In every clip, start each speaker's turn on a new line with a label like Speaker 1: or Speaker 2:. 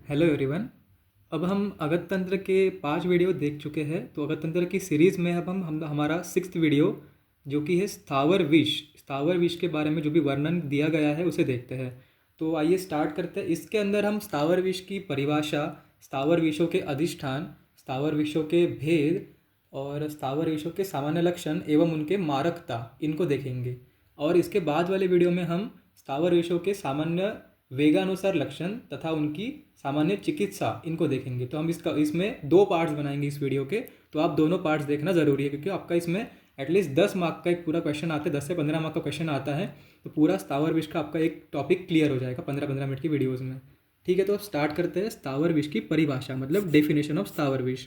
Speaker 1: Hello everyone. अब हम अगत तंत्र के 5 वीडियो देख चुके हैं। तो अगत तंत्र की सीरीज़ में अब हम हमारा 6th वीडियो जो कि है स्थावर विष के बारे में जो भी वर्णन दिया गया है उसे देखते हैं। तो आइए स्टार्ट करते हैं। इसके अंदर हम स्थावर विष की परिभाषा, स्थावर विषों के अधिष्ठान, स्थावर विषों के भेद और स्थावर विषयों के सामान्य लक्षण एवं उनके मारकता इनको देखेंगे। और इसके बाद वाले वीडियो में हम स्थावर विषयों के सामान्य वेगानुसार लक्षण तथा उनकी सामान्य चिकित्सा इनको देखेंगे। तो हम इसमें 2 पार्ट्स बनाएंगे इस वीडियो के। तो आप दोनों पार्ट्स देखना ज़रूरी है क्योंकि आपका इसमें एटलीस्ट 10 मार्क का एक पूरा क्वेश्चन आता है, 10 से 15 मार्क का क्वेश्चन आता है। तो पूरा स्थावर विष का आपका एक टॉपिक क्लियर हो जाएगा 15-15 मिनट की वीडियोज़ में। ठीक है, तो अब स्टार्ट करते हैं। स्थावर विष की परिभाषा मतलब डेफिनेशन ऑफ स्थावर विष।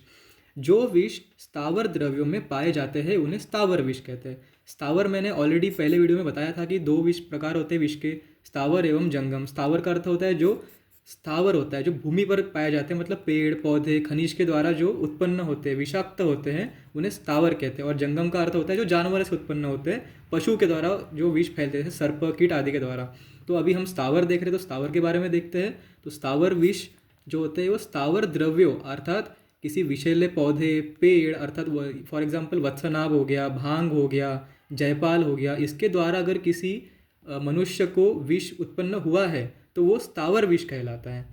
Speaker 1: जो विष स्थावर द्रव्यों में पाए जाते हैं उन्हें स्थावर विष कहते हैं। स्थावर मैंने ऑलरेडी पहले वीडियो में बताया था कि 2 विष प्रकार होते हैं विष के, स्थावर एवं जंगम। स्थावर का अर्थ होता है जो स्थावर होता है, जो भूमि पर पाए जाते हैं, मतलब पेड़ पौधे खनिज के द्वारा जो उत्पन्न होते हैं, विषाक्त होते हैं, उन्हें स्थावर कहते हैं। और जंगम का अर्थ होता है जो जानवर से उत्पन्न होते हैं, पशु के द्वारा जो विष फैलते हैं, सर्प कीट आदि के द्वारा। तो अभी हम स्थावर देख रहे हैं तो स्थावर के बारे में देखते हैं। तो स्थावर विष जो होते हैं वो स्थावर द्रव्यों अर्थात किसी विषैले पौधे, पेड़ अर्थात फॉर एग्जाम्पल वत्सनाभ हो गया, भांग हो गया, जयपाल हो गया, इसके द्वारा अगर किसी मनुष्य को विष उत्पन्न हुआ है तो वो स्थावर विष कहलाता है।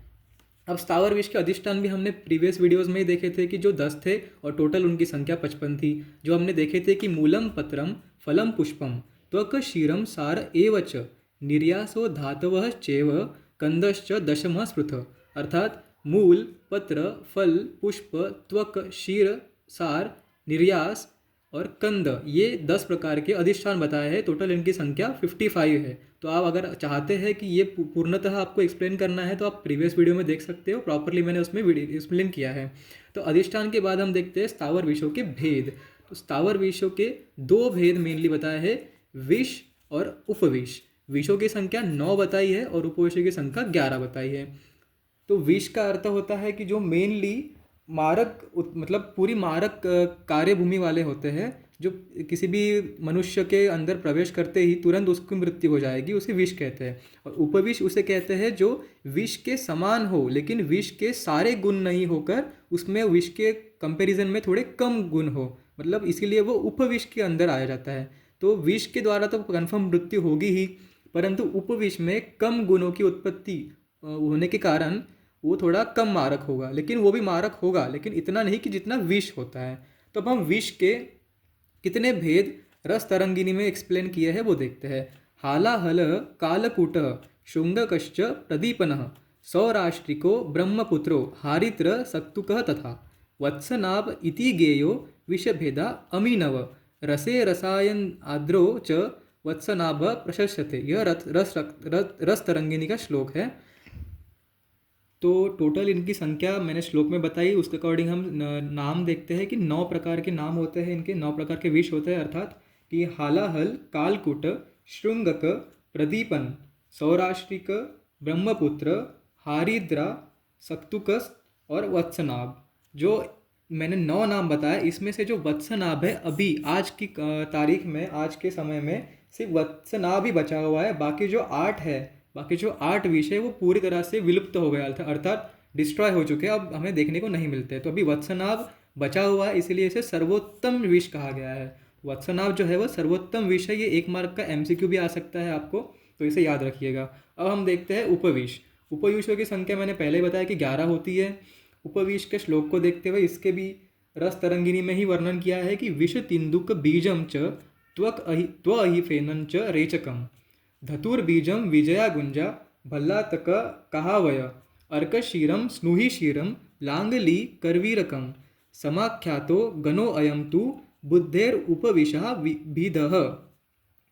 Speaker 1: अब स्थावर विष के अधिष्ठान भी हमने प्रीवियस वीडियोस में ही देखे थे कि जो 10 थे और टोटल उनकी संख्या 55 थी। जो हमने देखे थे कि मूलम पत्रम फलम पुष्पम त्वक क्षीरम सार एवच निर्यासो धातवः चैव कंदश्च दशमः स्पृथ। अर्थात मूल, पत्र, फल, पुष्प, त्वक, क्षीर, सार, निर्यास और कंद, ये 10 प्रकार के अधिष्ठान बताए हैं। टोटल इनकी संख्या 55 है। तो आप अगर चाहते हैं कि ये पूर्णतः आपको एक्सप्लेन करना है तो आप प्रीवियस वीडियो में देख सकते हो, प्रॉपरली मैंने उसमें वीडियो एक्सप्लेन किया है। तो अधिष्ठान के बाद हम देखते हैं स्थावर विषयों के भेद। तो स्थावर विषयों के 2 भेद मेनली बताए हैं, विष और उपविष। विषयों की संख्या 9 बताई है और उपविषयों की संख्या 11 बताई है। तो विष का अर्थ होता है कि जो मेनली मतलब पूरी मारक कार्यभूमि वाले होते हैं, जो किसी भी मनुष्य के अंदर प्रवेश करते ही तुरंत उसकी मृत्यु हो जाएगी, उसे विष कहते हैं। और उपविष उसे कहते हैं जो विष के समान हो लेकिन विष के सारे गुण नहीं होकर उसमें विष के कंपैरिजन में थोड़े कम गुण हो, मतलब इसीलिए वो उपविष के अंदर आया जाता है। तो विष के द्वारा तो कन्फर्म मृत्यु होगी ही, परंतु उपविष में कम गुणों की उत्पत्ति होने के कारण वो थोड़ा कम मारक होगा, लेकिन वो भी मारक होगा लेकिन इतना नहीं कि जितना विष होता है। तो अब हम विष के कितने भेद रस तरंगिनी में एक्सप्लेन किए हैं वो देखते हैं। हालाहल कालकूट शुंगकश्च प्रदीपनः सौराष्ट्रिको ब्रह्मपुत्रो हारित्र सक्तुकः तथा वत्सनाभ इति गेयो विषभेदा अमीनव रसे रसायन आद्रो च वत्सनाभ प्रशस्यते। यह रस तरंगिनी का श्लोक है। तो टोटल इनकी संख्या मैंने श्लोक में बताई, उसके अकॉर्डिंग हम नाम देखते हैं कि 9 प्रकार के नाम होते हैं, इनके 9 प्रकार के विष होते हैं। अर्थात कि हालाहल, कालकूट, श्रृंगक, प्रदीपन, सौराष्ट्रिक, ब्रह्मपुत्र, हारिद्रा, सक्तुकस और वत्सनाभ। जो मैंने 9 नाम बताया, इसमें से जो वत्सनाभ है अभी आज की तारीख में, आज के समय में सिर्फ वत्सनाभ ही बचा हुआ है। बाकी जो 8 विष है वो पूरी तरह से विलुप्त हो गया था, अर्थात डिस्ट्रॉय हो चुके हैं, अब हमें देखने को नहीं मिलते। तो अभी वत्सनाभ बचा हुआ है, इसलिए इसे सर्वोत्तम विष कहा गया है। वत्सनाभ जो है वो सर्वोत्तम विष है। ये 1 मार्क का MCQ भी आ सकता है आपको, तो इसे याद रखिएगा। अब हम देखते हैं उपविष। उपविषों की संख्या मैंने पहले बताया कि 11 होती है। उपविष के श्लोक को देखते हुए इसके भी रस तरंगिनी में ही वर्णन किया है कि विष तिंदुक बीजम च त्वअहिफेनं च रेचकम धतुर्बीजम विजया गुंजा भल्लातक कहावय अर्कशीरम स्नुहिशीरम लांगली करवीरकम समाख्यातो गनो अयम तु बुद्धेर उपविशा विधः।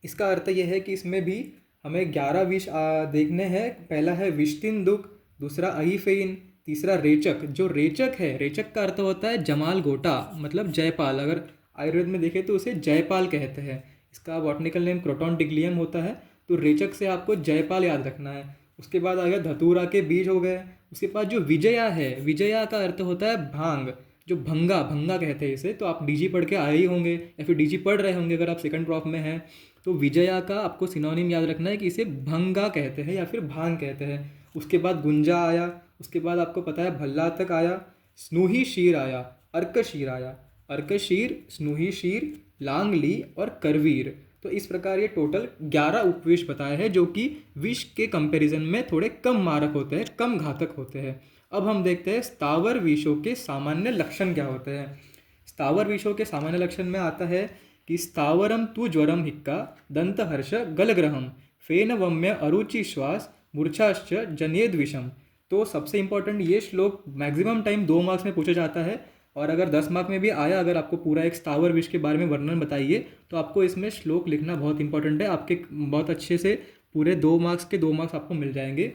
Speaker 1: इसका अर्थ यह है कि इसमें भी हमें 11 विष देखने हैं। पहला है विष्तिंदुक, दूसरा अहिफेन, तीसरा रेचक। जो रेचक है, रेचक का अर्थ होता है जमाल गोटा, मतलब जयपाल। अगर आयुर्वेद में देखें तो उसे जयपाल कहते हैं। इसका बॉटनिकल नेम क्रोटोन डिग्लियम होता है। तो रेचक से आपको जयपाल याद रखना है। उसके बाद आ गया धतूरा के बीज हो गए। उसके बाद जो विजया है, विजया का अर्थ होता है भांग, जो भंगा कहते हैं इसे। तो आप डीजी पढ़ के आए ही होंगे या फिर डीजी पढ़ रहे होंगे अगर आप सेकंड प्रॉफ में हैं। तो विजया का आपको सिनोनिम याद रखना है कि इसे भंगा कहते हैं या फिर भांग कहते हैं। उसके बाद गुंजा आया, उसके बाद आपको पता है भल्ला तक आया, स्नूही शीर आया, अर्कशीर आया, अर्कशीर, स्नूही शीर, लांगली और करवीर। तो इस प्रकार ये टोटल 11 उपविष बताए हैं जो कि विष के कंपैरिजन में थोड़े कम मारक होते हैं, कम घातक होते हैं। अब हम देखते हैं स्थावर विषों के सामान्य लक्षण क्या होते हैं। स्थावर विषों के सामान्य लक्षण में आता है कि स्थावरम तु ज्वरम हिक्का, दंतहर्ष गलग्रहम, फेन वम्य अरुचि श्वास, मूर्छाश्च जनेद विषम। तो सबसे इंपॉर्टेंट ये श्लोक मैक्सिमम टाइम 2 मार्क्स में पूछा जाता है, और अगर 10 मार्क में भी आया, अगर आपको पूरा एक स्थावर विष के बारे में वर्णन बताइए, तो आपको इसमें श्लोक लिखना बहुत इंपॉर्टेंट है। आपके बहुत अच्छे से पूरे 2 मार्क्स के 2 मार्क्स आपको मिल जाएंगे।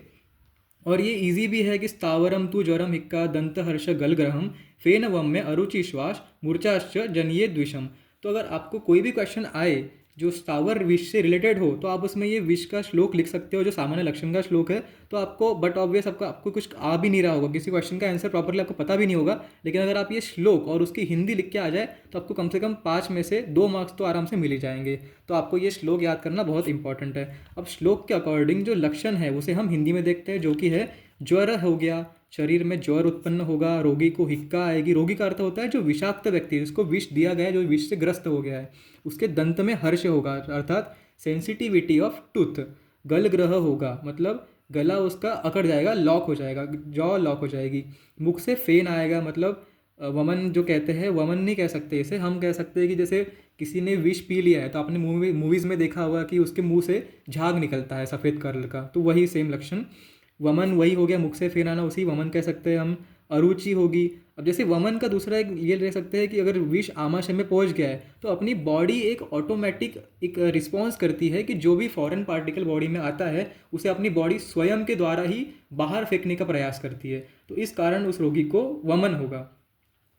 Speaker 1: और ये इजी भी है कि स्थावरम तु ज्वरम हिक्का, दंतहर्ष गलग्रहम, फेन वम्य अरुचि श्वास, मूर्छाश्च जनिये द्विषम। तो अगर आपको कोई भी क्वेश्चन आए जो स्थावर विष से रिलेटेड हो, तो आप उसमें ये विष का श्लोक लिख सकते हो जो सामान्य लक्षण का श्लोक है। तो आपको बट ऑब्वियस आपको कुछ आ भी नहीं रहा होगा, किसी क्वेश्चन का आंसर प्रॉपरली आपको पता भी नहीं होगा, लेकिन अगर आप ये श्लोक और उसकी हिंदी लिख के आ जाए तो आपको कम से कम 5 में से 2 मार्क्स तो आराम से मिल ही जाएंगे। तो आपको ये श्लोक याद करना बहुत इंपॉर्टेंट है। अब श्लोक के अकॉर्डिंग जो लक्षण है उसे हम हिंदी में देखते हैं, जो कि है ज्वर हो गया, शरीर में ज्वर उत्पन्न होगा, रोगी को हिक्का आएगी। रोगी का अर्थ होता है जो विषाक्त व्यक्ति है, जिसको विष दिया गया है, जो विष से ग्रस्त हो गया है। उसके दंत में हर्ष होगा, अर्थात सेंसिटिविटी ऑफ टूथ। गल ग्रह होगा, मतलब गला उसका अकड़ जाएगा, लॉक हो जाएगा, जॉ लॉक हो जाएगी। मुख से फेन आएगा, मतलब वमन जो कहते हैं, वमन नहीं कह सकते इसे, हम कह सकते हैं कि जैसे किसी ने विष पी लिया है तो आपने मूवीज़ में देखा होगा कि उसके मुंह से झाग निकलता है सफ़ेद कलर का, तो वही सेम लक्षण वमन वही हो गया, मुख से फेन आना, उसी वमन कह सकते हैं हम। अरुचि होगी। अब जैसे वमन का दूसरा एक ये ले सकते हैं कि अगर विष आमाशय में पहुंच गया है तो अपनी बॉडी एक ऑटोमेटिक एक रिस्पॉन्स करती है कि जो भी फॉरेन पार्टिकल बॉडी में आता है उसे अपनी बॉडी स्वयं के द्वारा ही बाहर फेंकने का प्रयास करती है, तो इस कारण उस रोगी को वमन होगा।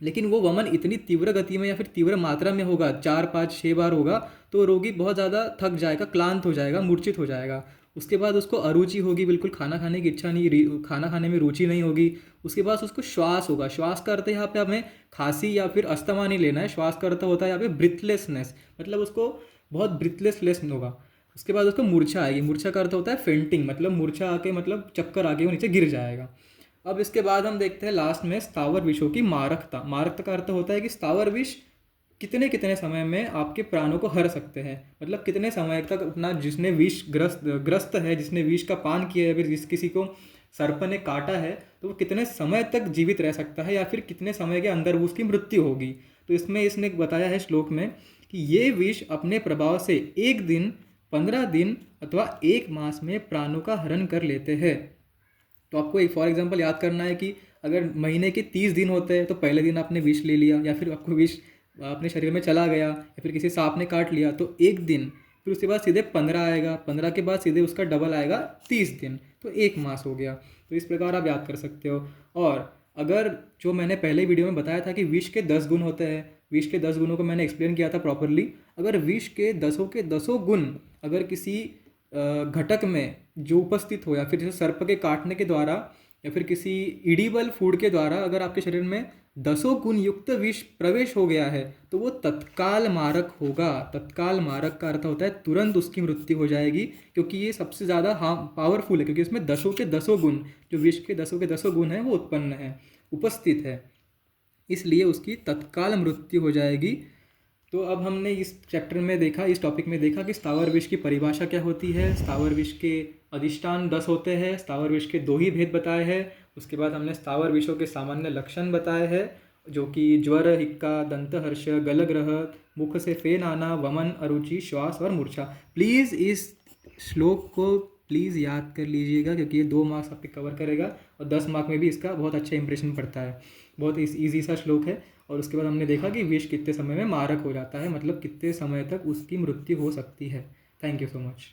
Speaker 1: लेकिन वो वमन इतनी तीव्र गति में या फिर तीव्र मात्रा में होगा, 4 5 6 बार होगा, तो रोगी बहुत ज़्यादा थक जाएगा, क्लांत हो जाएगा, मूर्छित हो जाएगा। उसके बाद उसको अरुचि होगी, बिल्कुल खाना खाने की इच्छा नहीं, खाना खाने में रुचि नहीं होगी। उसके बाद उसको श्वास होगा। श्वास का अर्थ यहाँ पे हमें खांसी या फिर अस्थमा नहीं लेना है, श्वास का अर्थ होता है यहाँ पे ब्रिथलेसनेस, मतलब उसको बहुत ब्रिथलेसनेस होगा। उसके बाद उसको मूर्छा आएगी। मूर्छा का अर्थ होता है फेंटिंग, मतलब मूर्छा आके मतलब चक्कर आके वो नीचे गिर जाएगा। अब इसके बाद हम देखते हैं लास्ट में स्थावर विषों की मारकता। मारकता का अर्थ होता है कि स्थावर विष कितने कितने समय में आपके प्राणों को हर सकते हैं, मतलब कितने समय तक अपना, जिसने विष ग्रस्त है, जिसने विष का पान किया है, फिर जिस किसी को सर्प ने काटा है, तो वो कितने समय तक जीवित रह सकता है या फिर कितने समय के अंदर उसकी मृत्यु होगी। तो इसमें इसने बताया है श्लोक में कि ये विष अपने प्रभाव से 1 दिन, 15 दिन अथवा 1 मास में प्राणों का हरण कर लेते हैं। तो आपको एक फॉर एग्जाम्पल याद करना है कि अगर महीने के 30 दिन होते हैं तो पहले दिन आपने विष ले लिया या फिर आपको विष अपने शरीर में चला गया या फिर किसी सांप ने काट लिया तो 1 दिन, फिर उसके बाद सीधे 15 आएगा, 15 के बाद सीधे उसका डबल आएगा 30 दिन, तो 1 मास हो गया। तो इस प्रकार आप याद कर सकते हो। और अगर जो मैंने पहले वीडियो में बताया था कि विष के 10 गुण होते हैं, विष के 10 गुणों को मैंने एक्सप्लेन किया था प्रॉपरली। अगर विष के 10 गुण अगर किसी घटक में जो उपस्थित हो या फिर जैसे सर्प के काटने के द्वारा या फिर किसी इडिबल फूड के द्वारा अगर आपके शरीर में 10 गुण युक्त विष प्रवेश हो गया है तो वो तत्काल मारक होगा। तत्काल मारक का अर्थ होता है तुरंत उसकी मृत्यु हो जाएगी, क्योंकि ये सबसे ज़्यादा पावरफुल है, क्योंकि इसमें 10 के 10 गुण, जो विष के 10 के 10 गुण हैं वो उत्पन्न है, उपस्थित है, इसलिए उसकी तत्काल मृत्यु हो जाएगी। तो अब हमने इस चैप्टर में देखा, इस टॉपिक में देखा कि स्थावर विष की परिभाषा क्या होती है, स्थावर विष के अधिष्ठान 10 होते हैं, स्थावर विष के 2 ही भेद बताए हैं। उसके बाद हमने स्थावर विषों के सामान्य लक्षण बताए हैं, जो कि ज्वर, हिक्का, दंतहर्ष, गलग्रह, मुख से फेन आना, वमन, अरुचि, श्वास और मूर्छा। प्लीज़ इस श्लोक को प्लीज़ याद कर लीजिएगा, क्योंकि ये 2 मार्क्स आपके कवर करेगा और 10 मार्क में भी इसका बहुत अच्छा इंप्रेशन पड़ता है। बहुत ईजी सा श्लोक है। और उसके बाद हमने देखा कि विष कितने समय में मारक हो जाता है, मतलब कितने समय तक उसकी मृत्यु हो सकती है। Thank you so much.